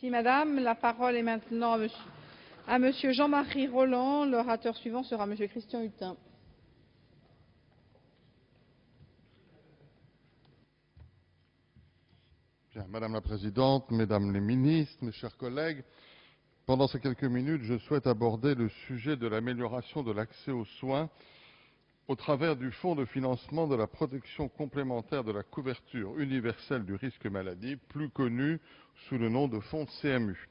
Merci, Madame. La parole est maintenant à Monsieur Jean-Marie Roland. L'orateur suivant sera Monsieur Christian Hutin. Bien, Madame la Présidente, Mesdames les ministres, mes chers collègues, pendant ces quelques minutes, je souhaite aborder le sujet de l'amélioration de l'accès aux soins au travers du Fonds de financement de la protection complémentaire de la couverture universelle du risque maladie, plus connu sous le nom de Fonds CMU.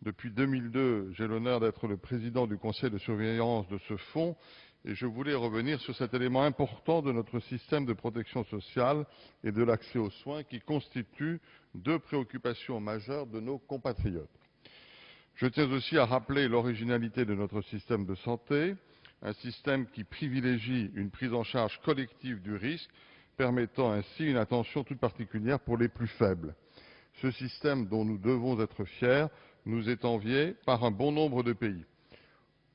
Depuis 2002, j'ai l'honneur d'être le président du conseil de surveillance de ce fonds et je voulais revenir sur cet élément important de notre système de protection sociale et de l'accès aux soins qui constituent deux préoccupations majeures de nos compatriotes. Je tiens aussi à rappeler l'originalité de notre système de santé, un système qui privilégie une prise en charge collective du risque, permettant ainsi une attention toute particulière pour les plus faibles. Ce système dont nous devons être fiers nous est envié par un bon nombre de pays.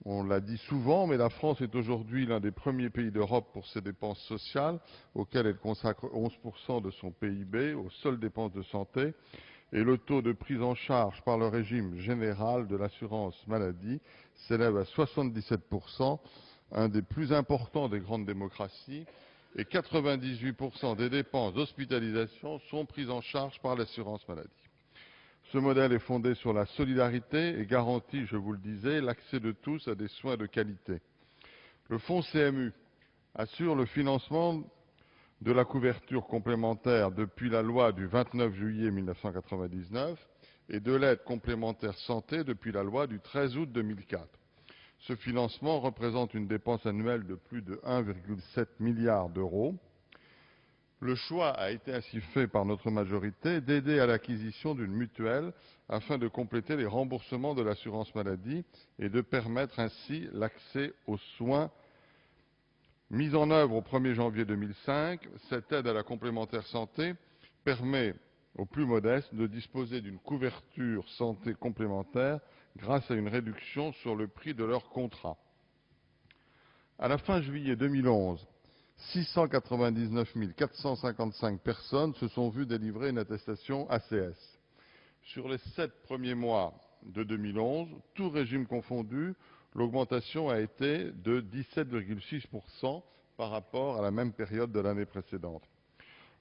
On l'a dit souvent, mais la France est aujourd'hui l'un des premiers pays d'Europe pour ses dépenses sociales, auxquelles elle consacre 11% de son PIB aux seules dépenses de santé, et le taux de prise en charge par le régime général de l'assurance maladie s'élève à 77%, un des plus importants des grandes démocraties, et 98% des dépenses d'hospitalisation sont prises en charge par l'assurance maladie. Ce modèle est fondé sur la solidarité et garantit, je vous le disais, l'accès de tous à des soins de qualité. Le fonds CMU assure le financement de la couverture complémentaire depuis la loi du 29 juillet 1999 et de l'aide complémentaire santé depuis la loi du 13 août 2004. Ce financement représente une dépense annuelle de plus de 1,7 milliard d'euros. Le choix a été ainsi fait par notre majorité d'aider à l'acquisition d'une mutuelle afin de compléter les remboursements de l'assurance maladie et de permettre ainsi l'accès aux soins. Mise en œuvre au 1er janvier 2005, cette aide à la complémentaire santé permet aux plus modestes de disposer d'une couverture santé complémentaire grâce à une réduction sur le prix de leur contrat. À la fin juillet 2011, 699 455 personnes se sont vues délivrer une attestation ACS. Sur les 7 premiers mois de 2011, tout régime confondu, l'augmentation a été de 17,6% par rapport à la même période de l'année précédente.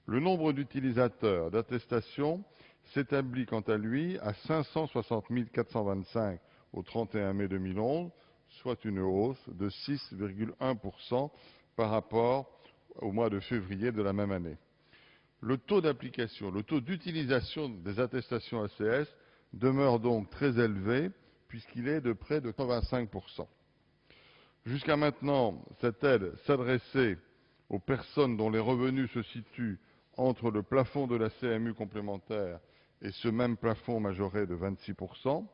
Le nombre d'utilisateurs d'attestations s'établit quant à lui à 560 425 au 31 mai 2011, soit une hausse de 6,1% par rapport au mois de février de la même année. Le taux d'application, le taux d'utilisation des attestations ACS demeure donc très élevé puisqu'il est de près de 85%. Jusqu'à maintenant, cette aide s'adressait aux personnes dont les revenus se situent entre le plafond de la CMU complémentaire et ce même plafond majoré de 26%.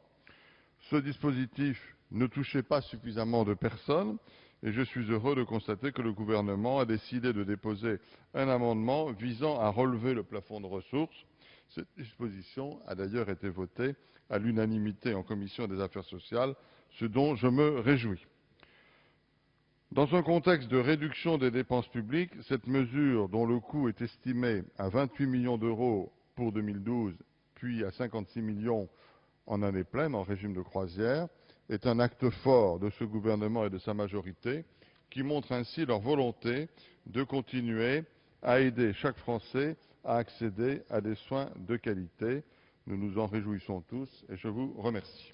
Ce dispositif ne touchait pas suffisamment de personnes et je suis heureux de constater que le gouvernement a décidé de déposer un amendement visant à relever le plafond de ressources. Cette disposition a d'ailleurs été votée à l'unanimité en commission des affaires sociales, ce dont je me réjouis. Dans un contexte de réduction des dépenses publiques, cette mesure, dont le coût est estimé à 28 millions d'euros pour 2012, puis à 56 millions en année pleine, en régime de croisière, est un acte fort de ce gouvernement et de sa majorité, qui montrent ainsi leur volonté de continuer à aider chaque Français à accéder à des soins de qualité. Nous nous en réjouissons tous et je vous remercie.